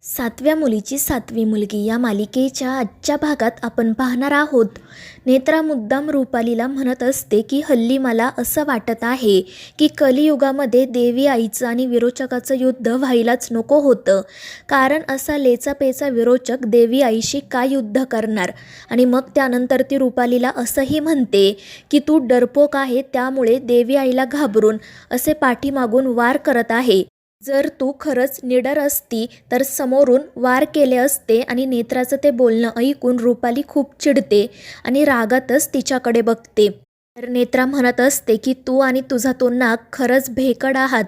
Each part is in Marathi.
सातव्या मुलीची सातवी मुलगी या मालिकेच्या आजच्या भागात आपण पाहणार आहोत. नेत्रा मुद्दाम रुपालीला म्हणत असते की हल्ली मला असं वाटत आहे की कलियुगामध्ये देवी आईचं आणि विरोचकाचं युद्ध व्हायलाच नको होतं. कारण असा लेचापेचा विरोचक देवी आईशी काय युद्ध करणार. आणि मग त्यानंतर ती रुपालीला असंही म्हणते की तू डरपोक आहे, त्यामुळे देवी आईला घाबरून असे पाठीमागून वार करत आहे. जर तू खरंच निडर असती तर समोरून वार केले असते. आणि नेत्राचं ते बोलणं ऐकून रुपाली खूप चिडते आणि रागातच तिच्याकडे बघते. तर नेत्रा म्हणत असते की तू आणि तुझा तो नाक खरंच भेकड आहात.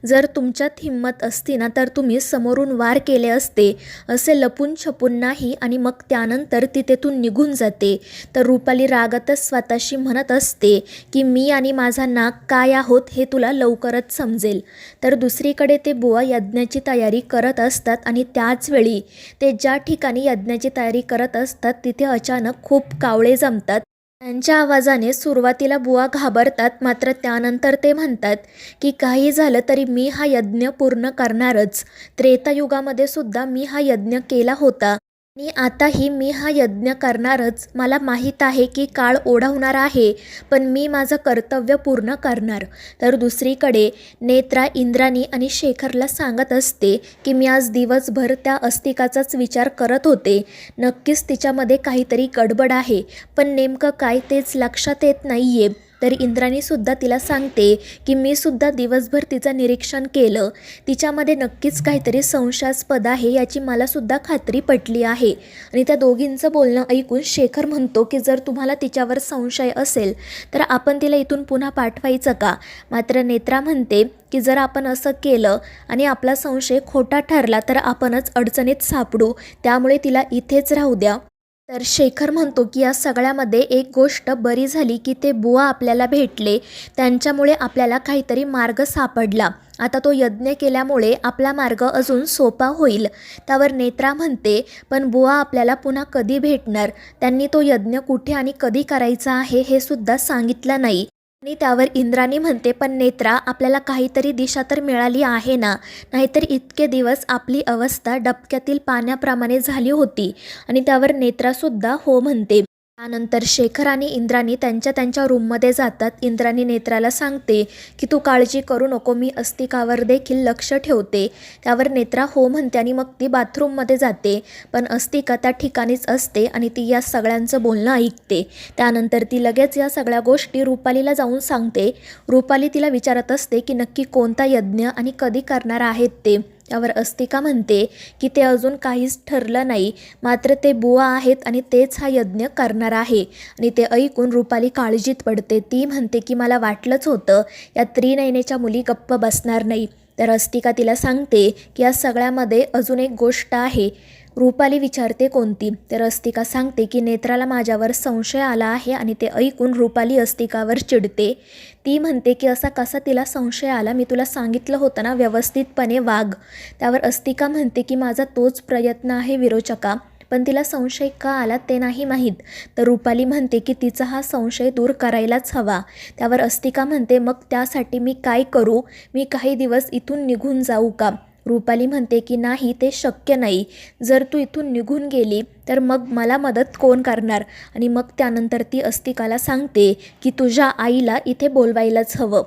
जर तुमच्यात हिंमत असती ना तर तुम्ही समोरून वार केले असते, असे लपून छपून नाही. आणि मग त्यानंतर ती तेथून निघून जाते. तर रुपाली रागातच स्वतःशी म्हणत असते की मी आणि माझा नाक काय आहोत हे तुला लवकरच समजेल. तर दुसरीकडे ते बुवा यज्ञाची तयारी करत असतात आणि त्याचवेळी ते ज्या ठिकाणी यज्ञाची तयारी करत असतात तिथे अचानक खूप कावळे जमतात. त्यांच्या आवाजाने सुरुवातीला बुवा घाबरतात, मात्र त्यानंतर ते म्हणतात की काही झालं तरी मी हा यज्ञ पूर्ण करणारच. त्रेतायुगामध्ये सुद्धा मी हा यज्ञ केला होता आणि आताही मी हा यज्ञ करणारच. मला माहीत आहे की काळ ओढावणार आहे, पण मी माझं कर्तव्य पूर्ण करणार. तर दुसरीकडे नेत्रा इंद्राणी आणि शेखरला सांगत असते की मी आज दिवसभर त्या अस्तिकाचाच विचार करत होते. नक्कीच तिच्यामध्ये काहीतरी गडबड आहे, पण नेमकं काय तेच लक्षात येत नाही आहे. तर इंद्राणीसुद्धा तिला सांगते की मी सुद्धा दिवसभर तिचं निरीक्षण केलं. तिच्यामध्ये नक्कीच काहीतरी संशयास्पद आहे याची मलासुद्धा खात्री पटली आहे. आणि त्या दोघींचं बोलणं ऐकून शेखर म्हणतो की जर तुम्हाला तिच्यावर संशय असेल तर आपण तिला इथून पुन्हा पाठवायचं का. मात्र नेत्रा म्हणते की जर आपण असं केलं आणि आपला संशय खोटा ठरला तर आपणच अडचणीत सापडू, त्यामुळे तिला इथेच राहू द्या. तर शेखर म्हणतो की या सगळ्यामध्ये एक गोष्ट बरी झाली की ते बुवा आपल्याला भेटले, त्यांच्यामुळे आपल्याला काहीतरी मार्ग सापडला. आता तो यज्ञ केल्यामुळे आपला मार्ग अजून सोपा होईल. त्यावर नेत्रा म्हणते पण बुवा आपल्याला पुन्हा कधी भेटणार, त्यांनी तो यज्ञ कुठे आणि कधी करायचा आहे हे सुद्धा सांगितलं नाही. आणि त्यावर इंद्राणी म्हणते पण नेत्रा आपल्याला काहीतरी दिशा तर मिळाली आहे ना, नाहीतर इतके दिवस आपली अवस्था डबक्यातील पाण्याप्रमाणे झाली होती. आणि त्यावर नेत्रासुद्धा हो म्हणते. त्यानंतर शेखर आणि इंद्राणी त्यांच्या रूममध्ये जातात. इंद्राणी नेत्राला सांगते की तू काळजी करू नको, मी अस्तिकावर देखील लक्ष ठेवते. त्यावर नेत्रा हो म्हणते आणि मग ती बाथरूममध्ये जाते. पण अस्तिका त्या ठिकाणीच असते आणि ती या सगळ्यांचं बोलणं ऐकते. त्यानंतर ती लगेच या सगळ्या गोष्टी रुपालीला जाऊन सांगते. रुपाली तिला विचारत असते की नक्की कोणता यज्ञ आणि कधी करणार आहेत ते. त्यावर अस्तिका म्हणते की ते अजून काहीच ठरलं नाही, मात्र ते बुवा आहेत आणि तेच हा यज्ञ करणार आहे. आणि ते ऐकून रुपाली काळजीत पडते. ती म्हणते की मला वाटलंच होतं या त्रिनयनेच्या मुली गप्प बसणार नाही. तर अस्तिका तिला सांगते की या सगळ्यामध्ये अजून एक गोष्ट आहे. रुपाली विचारते कोणती. तर अस्तिका सांगते की नेत्राला माझ्यावर संशय आला आहे. आणि ते ऐकून रुपाली अस्तिकावर चिडते. ती म्हणते की असा कसा तिला संशय आला, मी तुला सांगितलं होतं ना व्यवस्थितपणे वाग. त्यावर अस्तिका म्हणते की माझा तोच प्रयत्न आहे विरोचका, पण तिला संशय का आला ते नाही माहीत. तर रुपाली म्हणते की तिचा हा संशय दूर करायलाच हवा. त्यावर अस्तिका म्हणते मग त्यासाठी मी काय करू, मी काही दिवस इथून निघून जाऊ का. रुपाली म्हणते की नाही, ते शक्य नाही. जर तू इथून निघून गेली तर मग मला मदत कोण करणार. आणि मग त्यानंतर ती अस्तिकाला सांगते की तुझ्या आईला इथे बोलवायलाच हवं.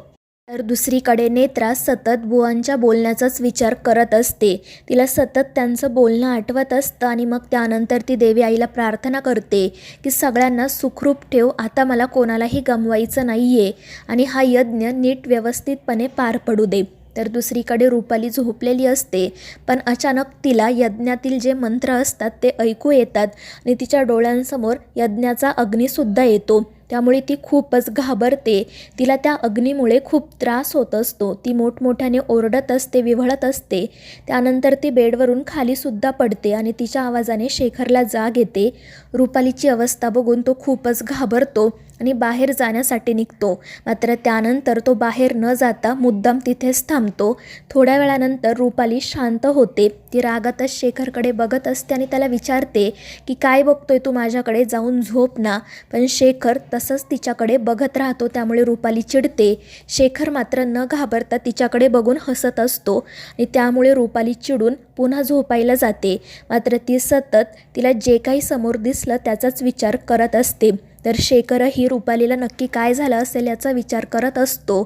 तर दुसरीकडे नेत्रा सतत बुवांच्या बोलण्याचाच विचार करत असते. तिला सतत त्यांचं बोलणं आठवत असतं. आणि मग त्यानंतर ती देवी आईला प्रार्थना करते की सगळ्यांना सुखरूप ठेव, आता मला कोणालाही गमवायचं नाही आहे आणि हा यज्ञ नीट व्यवस्थितपणे पार पडू दे. तर दुसरीकडे रुपाली झोपलेली असते, पण अचानक तिला यज्ञातील जे मंत्र असतात ते ऐकू येतात आणि तिच्या डोळ्यांसमोर यज्ञाचा अग्नीसुद्धा येतो. त्यामुळे ती खूपच घाबरते. तिला त्या अग्नीमुळे खूप त्रास होत असतो. ती मोठमोठ्याने ओरडत असते, विव्हळत असते. त्यानंतर ती बेडवरून खालीसुद्धा पडते आणि तिच्या आवाजाने शेखरला जाग येते. रुपालीची अवस्था बघून तो खूपच घाबरतो आणि बाहेर जाण्यासाठी निघतो. मात्र त्यानंतर तो बाहेर न जाता मुद्दाम तिथेच थांबतो. थोड्या वेळानंतर रुपाली शांत होते. ती रागातच शेखरकडे बघत असते आणि त्याला विचारते की काय बघतोय तू माझ्याकडे, जाऊन झोप ना. पण शेखर तसंच तिच्याकडे बघत राहतो. त्यामुळे रुपाली चिडते. शेखर मात्र न घाबरता तिच्याकडे बघून हसत असतो आणि त्यामुळे रुपाली चिडून पुन्हा झोपायला जाते. मात्र ती सतत तिला जे काही समोर दिसलं त्याचाच विचार करत असते. तर शेखरही रुपालीला नक्की काय झालं असेल याचा विचार करत असतो.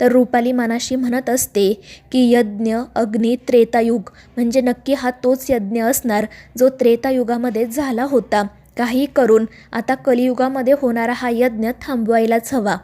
तर रुपाली मनाशी म्हणत असते की यज्ञ अग्नी त्रेतायुग म्हणजे नक्की हा तोच यज्ञ असणार जो त्रेतायुगामध्ये झाला होता. काही करून आता कलियुगामध्ये होणारा हा यज्ञ थांबवायलाच हवा.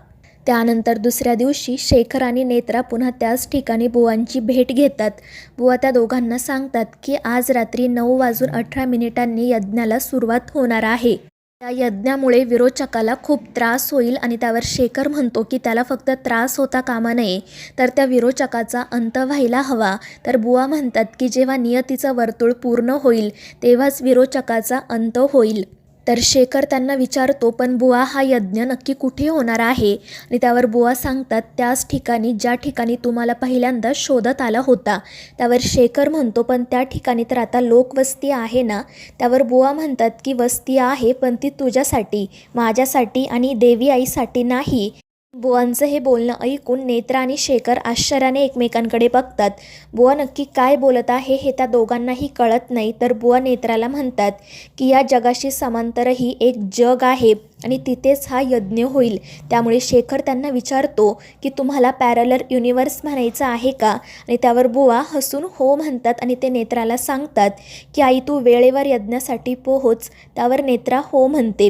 त्यानंतर दुसऱ्या दिवशी शेखर आणि नेत्रा पुन्हा त्याच ठिकाणी बुवांची भेट घेतात. बुवा त्या दोघांना सांगतात की आज रात्री 9:18 यज्ञाला सुरुवात होणार आहे. त्या यज्ञामुळे विरोचकाला खूप त्रास होईल आणि त्यावर शेखर म्हणतो की त्याला फक्त त्रास होता कामा नये, तर त्या विरोचकाचा अंत व्हायला हवा. तर बुवा म्हणतात की जेव्हा नियतीचं वर्तुळ पूर्ण होईल तेव्हाच विरोचकाचा अंत होईल. तर शेखर त्यांना विचारतो पण बुवा हा यज्ञ नक्की कुठे होणार आहे. आणि त्यावर बुवा सांगतात त्याच ठिकाणी ज्या ठिकाणी तुम्हाला पहिल्यांदा शोधत आला होता. त्यावर शेखर म्हणतो पण त्या ठिकाणी तर आता लोकवस्ती आहे ना. त्यावर बुवा म्हणतात की वस्ती आहे पण ती तुझ्यासाठी, माझ्यासाठी आणि देवी आईसाठी नाही. बुवांचं हे बोलणं ऐकून नेत्रा आणि शेखर आश्चर्याने एकमेकांकडे बघतात. बुवा नक्की काय बोलत आहे हे त्या दोघांनाही कळत नाही. तर बुवा नेत्राला म्हणतात की या जगाशी समांतरही एक जग आहे आणि तिथेच हा यज्ञ होईल. त्यामुळे शेखर त्यांना विचारतो की तुम्हाला पॅरलर युनिवर्स म्हणायचं आहे का. आणि त्यावर बुवा हसून हो म्हणतात आणि ते नेत्राला सांगतात की आई तू वेळेवर यज्ञासाठी पोहोच. त्यावर नेत्रा हो म्हणते.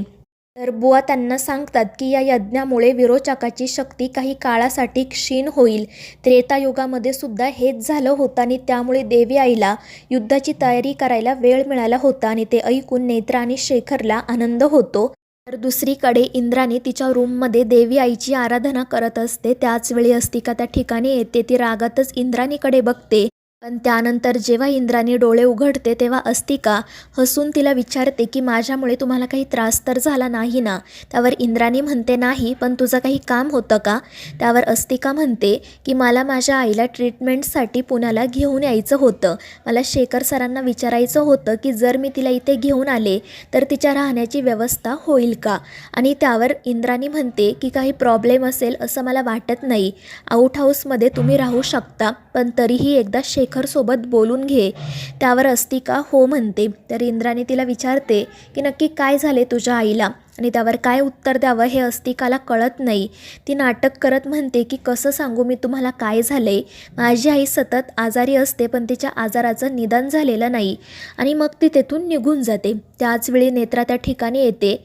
तर बुवा त्यांना सांगतात की या यज्ञामुळे विरोचकाची शक्ती काही काळासाठी क्षीण होईल. त्रेतायुगामध्ये सुद्धा हेच झालं होतं आणि त्यामुळे देवी आईला युद्धाची तयारी करायला वेळ मिळाला होता. आणि ते ऐकून नेत्रा आणि शेखरला आनंद होतो. तर दुसरीकडे इंद्राणी तिच्या रूममध्ये देवी आईची आराधना करत असते. त्याचवेळी अस्तिका त्या ठिकाणी येते. ती रागातच इंद्राणीकडे बघते. पण त्यानंतर जेव्हा इंद्राणी डोळे उघडते तेव्हा अस्तिका हसून तिला विचारते की माझ्यामुळे तुम्हाला काही त्रास तर झाला नाही ना. त्यावर इंद्राणी म्हणते नाही, पण तुझं काही काम होतं का. त्यावर अस्तिका म्हणते की मला माझ्या आईला ट्रीटमेंटसाठी पुण्याला घेऊन यायचं होतं. मला शेखर सरांना विचारायचं होतं की जर मी तिला इथे घेऊन आले तर तिच्या राहण्याची व्यवस्था होईल का. आणि त्यावर इंद्राणी म्हणते की काही प्रॉब्लेम असेल असं मला वाटत नाही. आउट हाऊसमध्ये तुम्ही राहू शकता, पण तरीही एकदा शेखरसोबत बोलून घे. त्यावर अस्तिका हो म्हणते. तर इंद्राणी तिला विचारते की नक्की काय झाले तुझ्या आईला. आणि त्यावर काय उत्तर द्यावं हे अस्तिकाला कळत नाही. ती नाटक करत म्हणते की कसं सांगू मी तुम्हाला काय झालंय. माझी आई सतत आजारी असते पण तिच्या आजाराचं निदान झालेलं नाही. आणि मग ती तेथून निघून जाते. त्याचवेळी नेत्रा त्या ठिकाणी येते.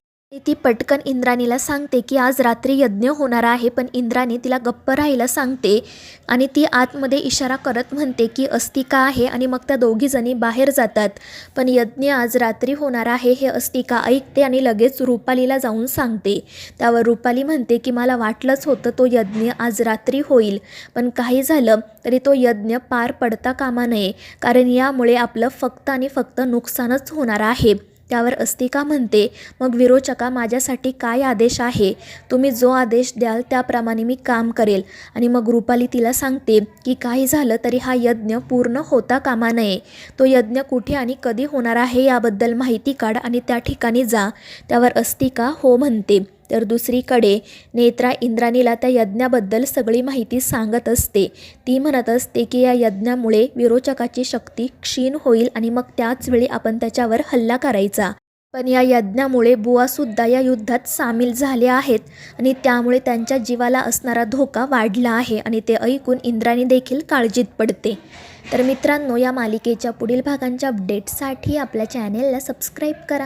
ती पटकन इंद्राणीला सांगते की आज रात्री यज्ञ होणार आहे. पण इंद्राणी तिला गप्प राहायला सांगते आणि ती आतमध्ये इशारा करत म्हणते की अस्तिका आहे. आणि मग त्या दोघीजणी बाहेर जातात. पण यज्ञ आज रात्री होणार आहे हे अस्तिका ऐकते आणि लगेच रुपालीला जाऊन सांगते. त्यावर रुपाली म्हणते की मला वाटलंच होतं तो यज्ञ आज रात्री होईल. पण काही झालं तरी तो यज्ञ पार पडता कामा नये, कारण यामुळे आपलं फक्त आणि फक्त नुकसानच होणार आहे. त्यावर अस्तिका म्हणते मग विरोचका माझ्यासाठी काय आदेश आहे. तुम्ही जो आदेश द्याल त्याप्रमाणे मी काम करेल. आणि मग रुपाली तिला सांगते की काही झालं तरी हा यज्ञ पूर्ण होता कामा नये. तो यज्ञ कुठे आणि कधी होणार आहे याबद्दल माहिती काढ आणि त्या ठिकाणी जा. त्यावर अस्तिका हो म्हणते. तर दुसरीकडे नेत्रा इंद्राणीला त्या यज्ञाबद्दल सगळी माहिती सांगत असते. ती म्हणत असते की या यज्ञामुळे विरोचकाची शक्ती क्षीण होईल आणि मग त्याच वेळी आपण त्याच्यावर हल्ला करायचा. पण या यज्ञामुळे बुवासुद्धा या युद्धात सामील झाले आहेत आणि त्यामुळे त्यांच्या जीवाला असणारा धोका वाढला आहे. आणि ते ऐकून इंद्राणी देखील काळजीत पडते. तर मित्रांनो, या मालिकेच्या पुढील भागांच्या अपडेट्ससाठी आपल्या चॅनेलला सबस्क्राईब करा.